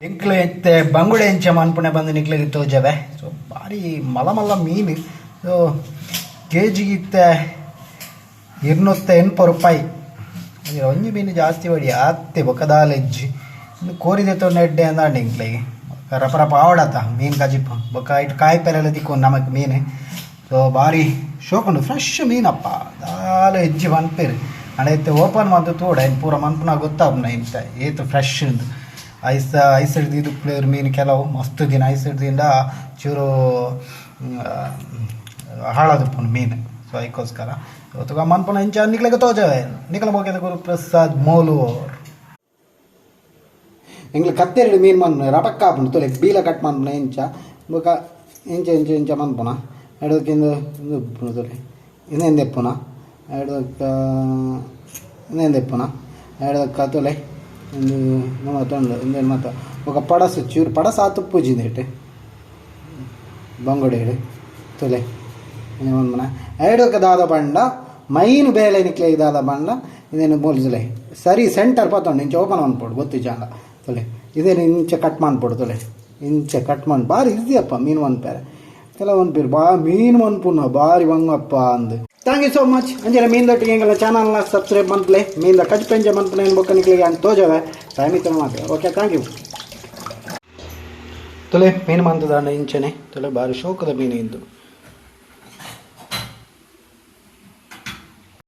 ಎಂಕ್ಲೆ ಎತ್ತೆ ಬಂಗುಡೆ ಎಂಚ ಮನ್ಪುಣೆ ಬಂದು ನಿಕ್ಲಿಗೆ ತೋಜವೆ. ಸೊ ಭಾರಿ ಮಲ್ಲ ಮಲ್ಲ ಮೀನು. ಸೊ ಕೆ ಜಿಗಿತ್ತೆ 280 ರೂಪಾಯಿ. ಒಂಜಿ ಮೀನು ಜಾಸ್ತಿ ಹೊಡಿ ಆತ್ತೆ ಬೊಕ್ಕದಾಲೆಜ್ಜಿ ಇನ್ನು ಕೋರಿದೆ ತೊಂಡೆಡ್ಡೆ ಅಂದಾಂಡೆ ಇಂಕ್ಲೆಗೆ ರಪರಪ ಆವಡತ್ತ ಮೀನು ಕಜಿಪ್ಪ ಬೊಕ್ಕ ಇಟ್ಟು ಕಾಯಿ ಪೆರೆಲ್ಲ ತಿಕ್ಕೊಂಡು ನಮಗೆ ಮೀನು. ಸೊ ಭಾರಿ ಶೋಕುಂಡು ಫ್ರೆಶ್ ಮೀನಪ್ಪ ದಾಲ ಹೆಜ್ಜಿ ಮನ್ಪೇರು ಅಳೆತ್ತೆ ಓಪನ್ ಮಾಡ್ದು ತೋಡ ಇನ್ನು ಪೂರ ಮನ್ಪುನ ಗೊತ್ತಾಗ್ನ ಇಂತ ಏತು ಫ್ರೆಶ್ ಉಂದು ಐಸ್ ಹಿಡ್ದು ಪ್ಲೇಯರ್ ಮೀನು ಕೆಲವು ಮಸ್ತ್ ದಿನ ಐಸ್ ಹಿಡ್ದಿಂದ ಚೂರು ಹಾಳಾದಪ್ಪನು ಮೀನು. ಸೊ ಅದಕ್ಕೋಸ್ಕರ ಇವತ್ತು ಮನ್ಪುನ ಇಂಚ ನಿಕ್ಲಿಗೆ ತೋಜವೆ ನಿಕ್ಲ ಹೋಗ್ಯದ ಗುರು ಪ್ರಸಾದ್ ಮೋಲು ಎಂಗ್ಲ ಕತ್ತೆರಡು ಮೀನು ಮಣ್ಣು ರಟಕ್ಕ ಹಾಪುಂಡು ತೊಲೆ ಬೀಲ ಕಟ್ ಮನ್ಪುನ ಇಂಚ ಬೊಕ ಇಂಚ ಇಂಚ ಇಂಚ ಮನ್ಪುನ ಎಡದಕ್ಕಿಂದು ಉಪ್ಪುನ ತೊಲೆ ಇನ್ನೆಂದೆಪ್ಪುನ ಎಡದಕ್ಕ ಇನ್ನೆಂದೆಪ್ಪುನ ಎಡದಕ್ಕ ತೊಲೆ ಒಂದು ತೊಂಡು ಇಂದೇನು ಮಾತ ఒక పడసు చూరు పడస ఆతుప్పుజింది ఇటు ಬಂಗುಡೆಡು ತೊಲೆ మన ఏడొక దాద బండ మైన్ ಬೇಲೆನಿಕ್ಲೆ ದಾದ ಬಂಡ ಇದೇನು ಬೋಲ್ಜಲೆ ಸರಿ ಸೆಂಟರ್ ಪತ್ತೊಂಡು ಇಂಚ ಓಪನ್ ಮಾಡ್ಬೋದು ಗೊತ್ತು ಜಾಂಡ ತೊಲೆ ಇದೇನು ಇಂಚೆ ಕಟ್ ಮಾಡ್ಬೋದು ತೊಲೆ ಇಂಚೆ ಕಟ್ ಮಾಡಿ ಭಾರಿ ಈಸಿಯಪ್ಪ ಮೀನು ಮನ್ಪೇರೆ ಕೆಲವು ಅನ್ಪೇರು ಮೀನು ಮನ್ಪುನ ಭಾರಿ ಬಂಗಪ್ಪ ಅಂದು. ಥ್ಯಾಂಕ್ ಯು ಸೋ ಮಚ್ ಅಂಜನ ಮೀನ್ದೊಟ್ಟಿಗೆ ಹೆಂಗೆಲ್ಲ ಚಾನಲ್ನ ಸಬ್ಸ್ಕ್ರೈಬ್ ಮನ್ಪ್ಲೆ ಮೀನ್ದ ಕಜ್ಪೆಂಜ ಮನ್ಪುನ ಏನು ಬೊಕ್ಕ ನಿಕ್ಲಿಗೆ ಅಂತ ತೋಜವೆ ಟೈಮ್ ಇತ್ತು ಮಾತ್ರ. Okay thank you. ತೊಲೆ ಮೀನು ಮಂತದಾಂಡ ಇಂಚನೆ ತೊಲೆ ಭಾರಿ ಶೋಕದ ಮೀನು ಇಂದು